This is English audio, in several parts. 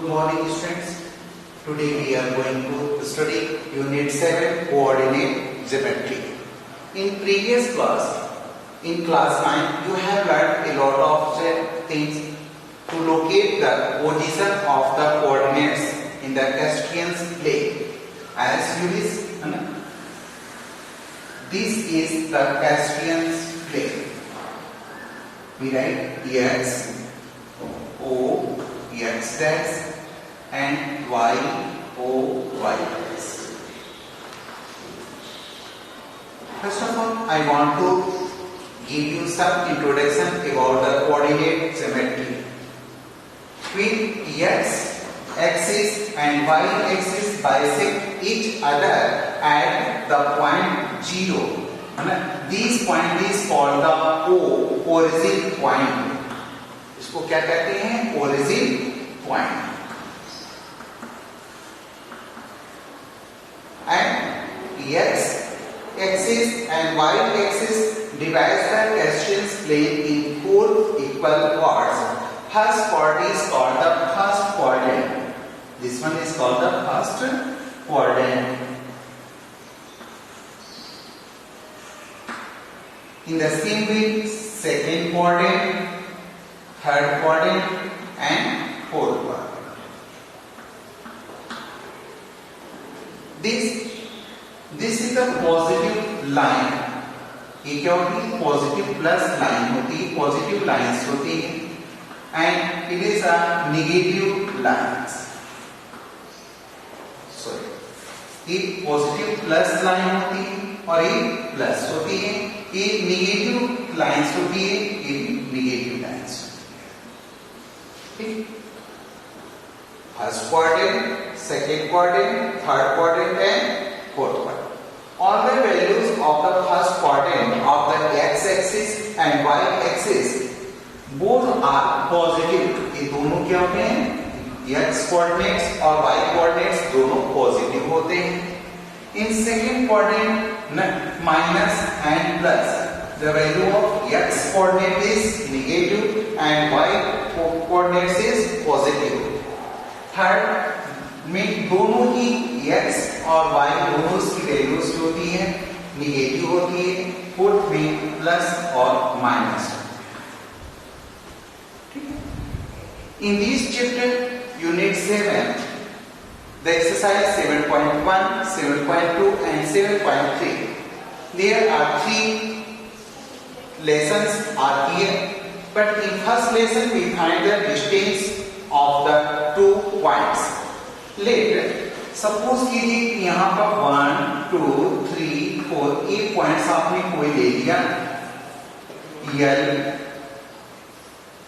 Good morning students. Today we are going to study Unit 7 Coordinate Geometry. In previous class, in class 9, you have learned a lot of things to locate the position of the coordinates in the Cartesian plane. As you see, this is the Cartesian plane. We write x, o, x dash and y, o, y dash. First of all, I want to give you some introduction about the coordinate geometry. When x axis and y axis bisect each other at the point 0, this point is called the origin point. इसको क्या कहते हैं? Origin point. And x axis and y axis divides the Cartesian plane in 4 equal parts. First part is called the first quadrant. This one is called the first quadrant. In the same way, second quadrant, third quadrant and fourth quadrant. This is the positive line. ये क्या होती है? Positive plus line होती है, positive lines होती है. And it is a negative lines. Sorry, ये positive plus line होती है और ये प्लस होती है. ये नेगेटिव लाइंस होती है, ये नेगेटिव लाइंस होती है. First quadrant, second quadrant, third quadrant and fourth quadrant. All the values of the first quadrant of the x-axis and y-axis both are positive. ये दोनों क्या होते हैं? x coordinates और y coordinates दोनों पॉजिटिव होते हैं. In second quadrant, minus and plus. The value of x coordinate is negative and y coordinates is positive. Third में दोनों की x और y दोनों की वैल्यूज होती है, निगेटिव होती है. फोर्थ में प्लस और minus. In this chapter, Unit 7, the exercise 7.1, 7.2 and 7.3. There are 3 lessons are here, but in first lesson we find the distance of the 2 points. Let suppose कीजिए कि यहाँ पर 1, 2, 3, 4 ये पॉइंट्स आपने कोई ले लिया. L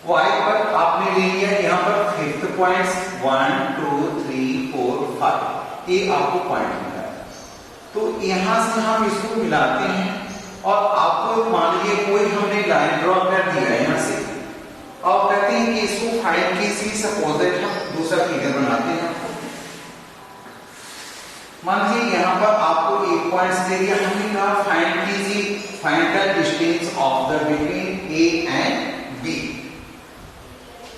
y पर आपने ले लिया यहाँ पर फिफ्थ पॉइंट्स 1, 2, 3, 4, 5 ये आपको पॉइंट मिला. तो यहाँ से हम इसको मिलाते हैं और आपको मान लीजिए कोई हमने लाइन ड्रॉ कर दिया यहाँ से और कहते हैं कि इसको फाइंड कीजिए. सपोज दैट हम दूसरा फिगर बनाते हैं. मान लीजिए यहाँ पर आपको एक पॉइंट्स दे दिया. हमने कहा फाइंड कीजिए, find the distance of the between A and B.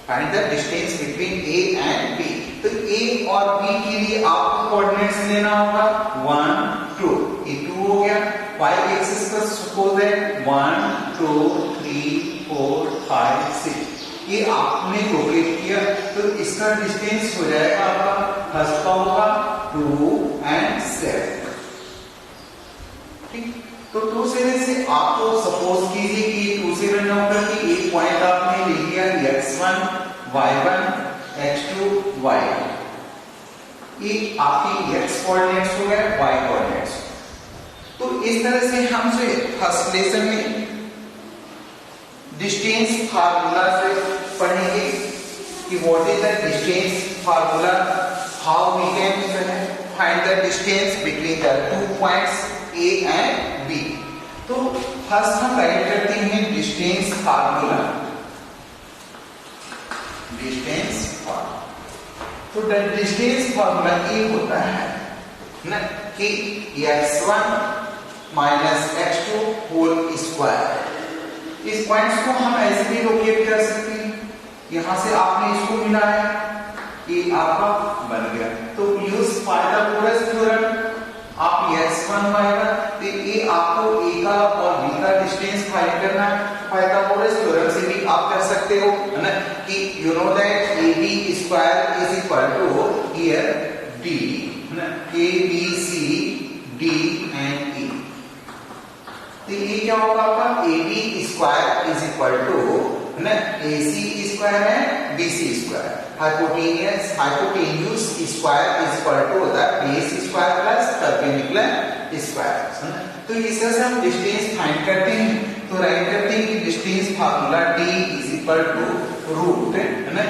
Find the distance between A and B. तो ए और बी के लिए आपको कोऑर्डिनेट्स लेना होगा 1, 2. ये 2 हो गया. y एक्सिस पर सपोज है 1, 2, 3, 4, 5, 6 ये आपने लोकेट किया. तो इसका डिस्टेंस हो जाएगा आपका फर्स्ट का होगा 2 and 7. ठीक. तो 2, 7 से आपको सपोज कीजिए कि 2, 7 नंबर की एक पॉइंट आपने ले लिया x1, y1, x2, y1. ये आपकी x कोऑर्डिनेट्स हो गए, y कोऑर्डिनेट्स. तो इस तरह से हम जो फर्स्ट लेसन में डिस्टेंस फार्मूला से पढ़ेंगे कि what is the distance formula, how we can find the distance between the 2 points A and B. तो फर्स्ट हम राइट करते हैं डिस्टेंस फार्मूला. Distance formula. तो द डिस्टेंस फार्मूला ये होता है ना कि x1 minus x2 whole square. इस पॉइंट्स को हम ऐसे भी लोकेट कर सकते हैं. यहां से आपने इसको मिलाया, ये आपका बन गया। तो यूज पाइथागोरस थ्योरम, आप x1 y1, तो ये आपको a का और b का डिस्टेंस फाइंड करना है। पाइथागोरस थ्योरम से भी आप कर सकते हो, है ना, कि you know that ab square is equal to here d, है ना, a b c d and e। तो ये क्या होगा आपका ab square is equal to, है ना, ac स्क्वायर है bc square, hypotenuse square is equal to the base square plus perpendicular square. तो इसे से हम डिस्टेंस फाइंड करते हैं, तो राइट करते हैं कि distance formula d is equal to root, है ना,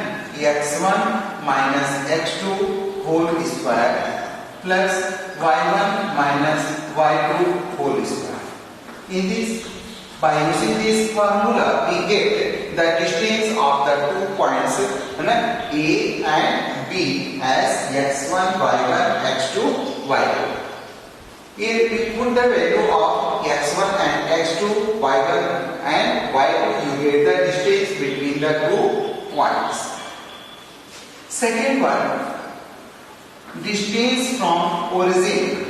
x1 minus x2 whole square plus y1 minus y2 whole square. In this, by using this formula, we get the distance of the 2 points, A and B as x1, y1, x2, y2. Here we put the value of x1 and x2, y1 and y2. You get the distance between the 2 points. Second one, distance from origin.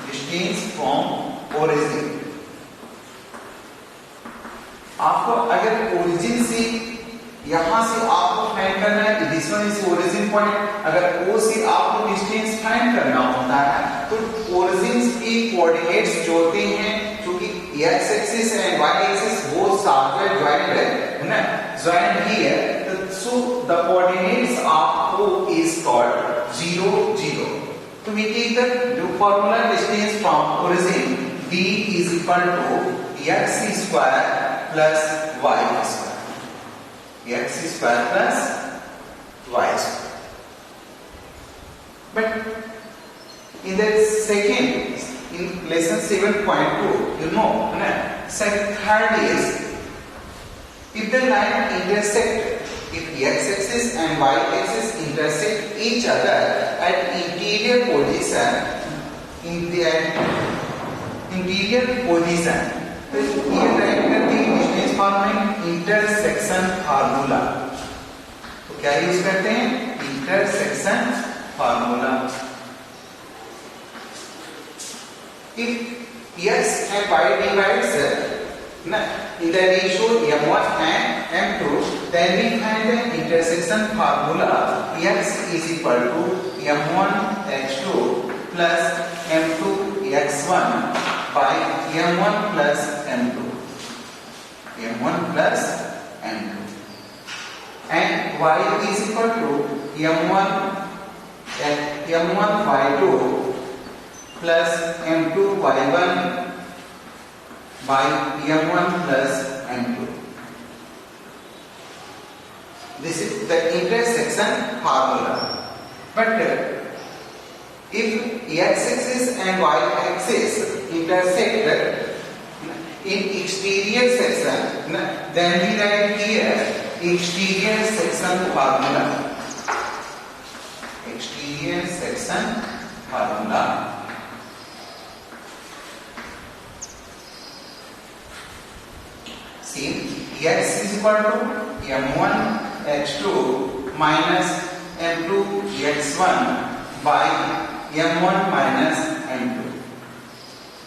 Distance from origin. आपको अगर origin से यहां से आपको find करना है, this one is origin point, अगर ओ से आपको डिस्टेंस फाइंड करना होता है तो ओरिजिन की कोऑर्डिनेट्स जो होते हैं, क्योंकि X axis and Y axis both साथ में ज्वाइंट है ना, joint here, so the coordinates of O is called 0 0. So we take the formula distance from origin, d is equal to x square plus y square. X square plus y square. But in the second, in lesson 7.2, you know, third is if the line intersect, if x-axis and y-axis intersect each other at interior position, तो ये right करते हैं distance formula, intersection formula. तो क्या use करते हैं? Intersection formula. If x and y divides in the ratio m1 and m2, then we find the intersection formula x is equal to m1 x2 plus m2 x1 by m1 plus m2, m1 plus m2, and y is equal to m1 y2 plus m2 y1 by m1 plus m2. This is the intersection formula. But if x-axis and y-axis intersect in exterior section, then we write here exterior section formula. Exterior section formula. See, x is equal to m1 x2 minus m2 x1 by m1 minus m2,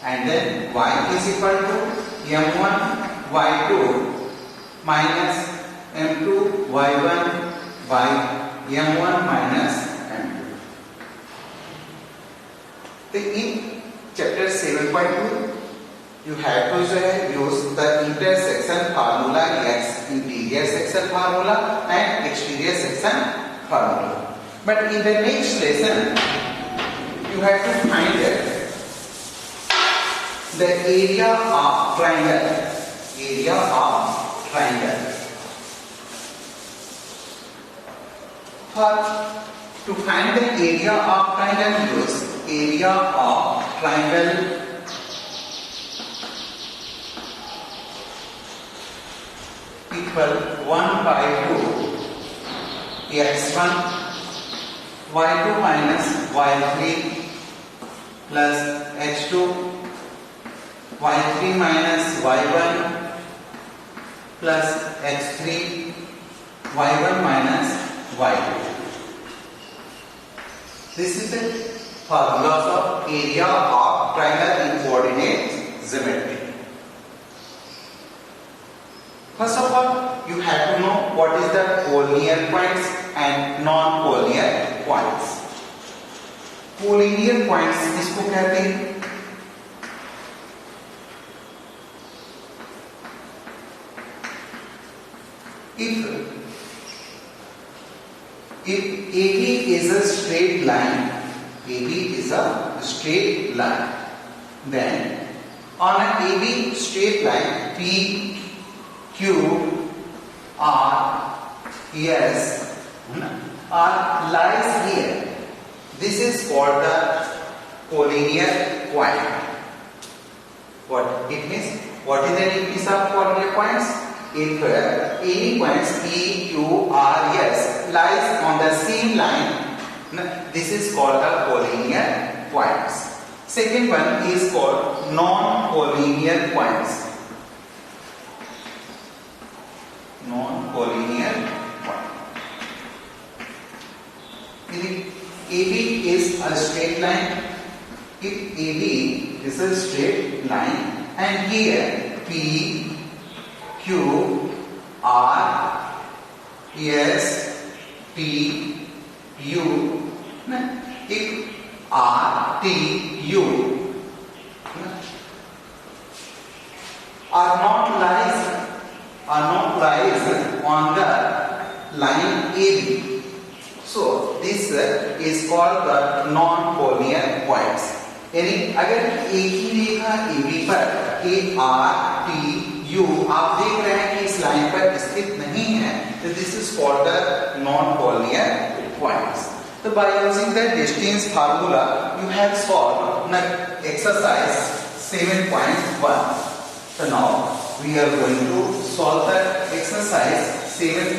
and then y is equal to m1 y2 minus m2 y1 by m1 minus m2. So in chapter 7.2 you have to use the intersection formula, x interior section formula and exterior section formula. But in the next lesson you have to find the area of triangle. Area of triangle. To find the area of triangle, use area of triangle equal 1 by 2 x1 y2 minus y3 plus h2 y3 minus y1 plus x3 y1 minus y2. This is the formulas of area of triangle in coordinate geometry. First of all, you have to know what is the collinear points and non-collinear points. Collinear points किसको कहते हैं? If AB is a straight line, then on an AB straight line, P, Q, R, S are lies here. This is called the collinear point. What it means? What is the definition of collinear points? If any points P, Q, R, S lies on the same line, this is called the collinear points. Second one is called non-collinear points. Non-collinear point. If AB is a straight line, and here P, Q, R, S, T, U, if R, T, U are not lies on the line AB. So this is called the non-collinear points. यानी अगर एक ही रेखा AB पर A, R, T, U आप देख रहे हैं कि इस लाइन पर स्थित नहीं है, तो this is called the non-collinear points. So by using the distance formula, you have solved exercise 7.1. So now we are going to solve the exercise 7.1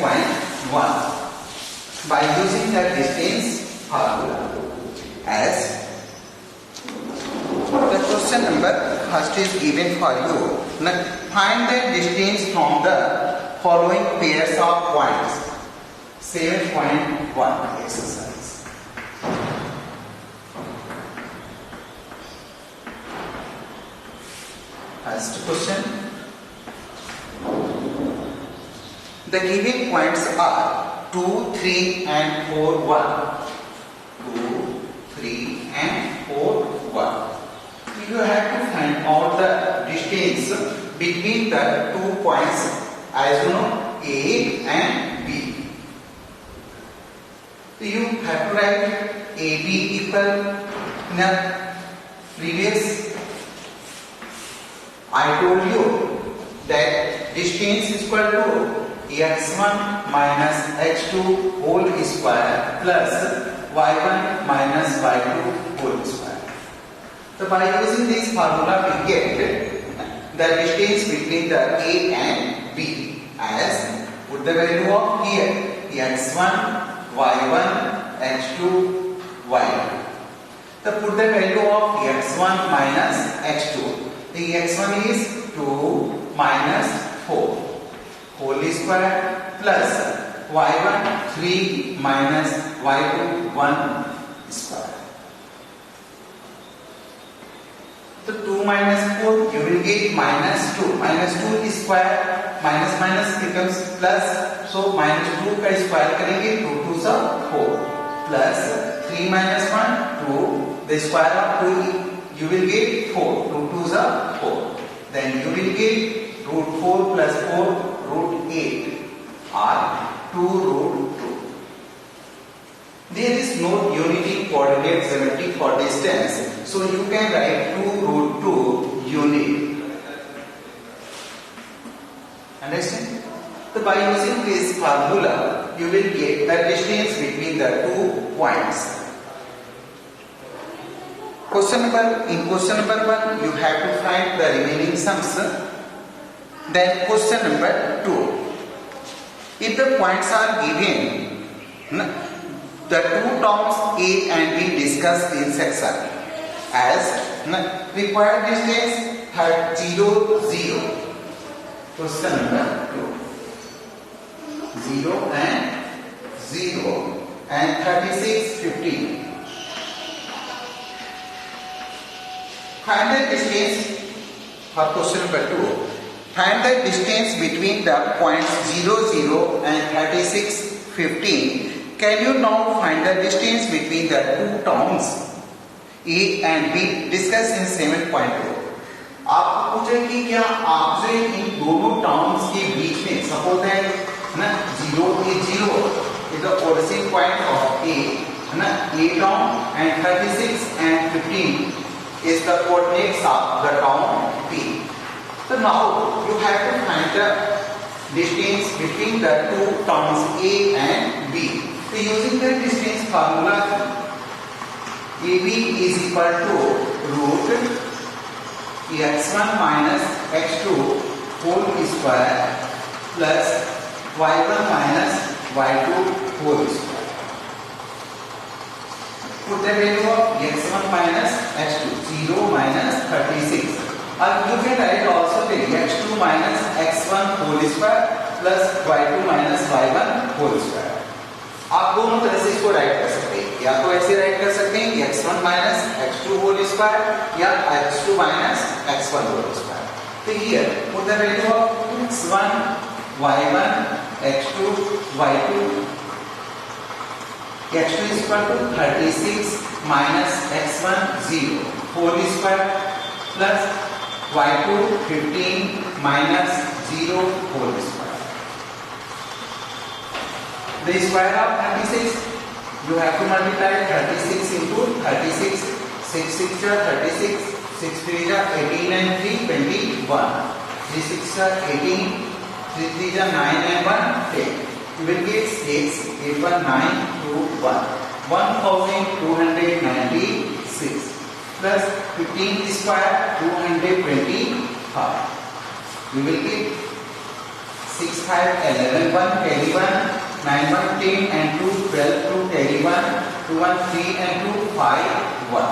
by using the distance formula. As the question number first is given for you. Now find the distance from the following pairs of points. 7.1 exercise. First question. The given points are 2, 3 and 4, 1. 2, 3 and 4, 1. You have to find out the distance between the 2 points, as you know, A and B. So you have to write AB equal in the previous. I told you that distance is equal to x1 minus x2 whole square plus y1 minus y2 whole square. So by using this formula we get the distance between the A and B as put the value of here x1, y1, x2, y2. So put the value of x1 minus x2. The x1 is 2 minus 4 whole square plus y1 3 minus y2 1 square. So 2 minus 4 you will get minus 2. Minus 2 is square, minus minus becomes plus. So minus 2 का square करेंगे 2 2 सा 4 plus 3 minus 1 2. The square of 2 you will get 4. 2 2 सा 4. Then you will get root 4 plus 4 root 8 or 2 root 2. There is no unity coordinate geometry for distance, so you can write 2 root 2 unit. Understand? So by using this formula, you will get the distance between the 2 points. In question number 1, you have to find the remaining sums. Then question number 2. If the points are given, the 2 terms A and B discussed in section as required distance had 0 0. Question number 2. 0 and 0 and 36, 15. Find the distance for question number 2. Find the distance between the points 0, 0 and 36, 15. Can you now find the distance between the two towns A and B? Discuss in 7.2. आपको पूछे कि क्या आपसे इन दोनों towns के बीच में suppose है ना 0 is the origin point of A, है ना A town, and 36 and 15 is the coordinates of the town B. So now you have to find the distance between the two towns A and B. So using the distance formula, AB is equal to root x1 minus x2 whole square plus y1 minus y2 whole square. Put the value of x1 minus x2, 0 minus 36. Or you can write also the x2 minus x1 whole square plus y2 minus y1 whole square. आप दोनों तरह से इसको right कर सकते हैं, या तो ऐसे राइट कर सकते हैं x1 minus x2 whole square या x2 minus x1 whole square. तो here put the value of x1 y1 x2 y2. x2 is equal to 36 minus x1 0 whole square plus y2 15 minus 0 whole square. The square of 36, you have to multiply 36 into 36, 6 6 are 36, 6 3 are 18 and 3 21, 3 6 are 18, 3 3 are 9 and 1 10. You will get 6, 8 1 9 2 1, 1296 plus 15 square 225. You will get 6 5 11 1 carry 1. 9 1 10 and 2 12 2 carry 1 2 1 3 and 2 5 1.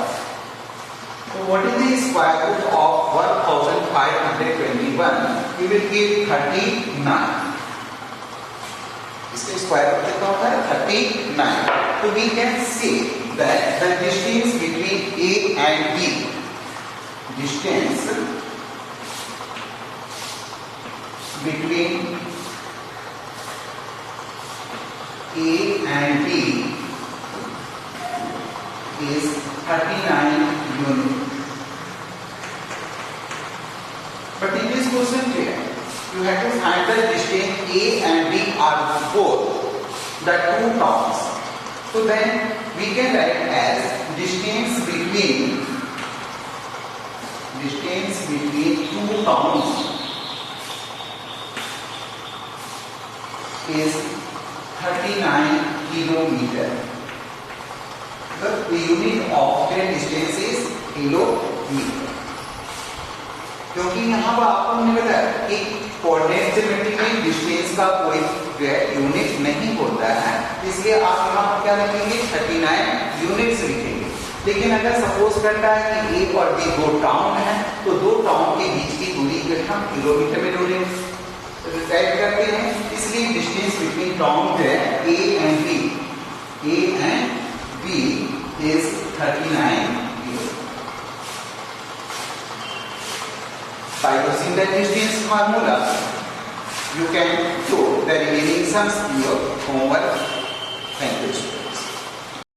So what is the square root of 1521? You will get 39. इसका square root कितना होता है 39. So we can say that the distance between A and B, distance between A and B is 39 units. But in this question here, you have to find the distance A and B are both the two towns. So then we can write as distance between two towns is 39 kilometer. The unit of the distance is kilometer. क्योंकि यहाँ पर आपको हमने बताया कि coordinate geometry में distance का कोई यूनिट नहीं होता है, इसलिए आप यहाँ पर क्या लिखेंगे 39 यूनिट्स लिखेंगे. लेकिन अगर सपोज करता है कि A और B दो टाउन है, तो दो टाउन के बीच की दूरी को हम किलोमीटर में जोड़ेंगे, टाइप करते हैं. इसलिए डिस्टेंस बिटवीन टाउन जो है A and B is 39 kilometre. By using the distance formula, you can do the remaining sums in your homework. Thank you.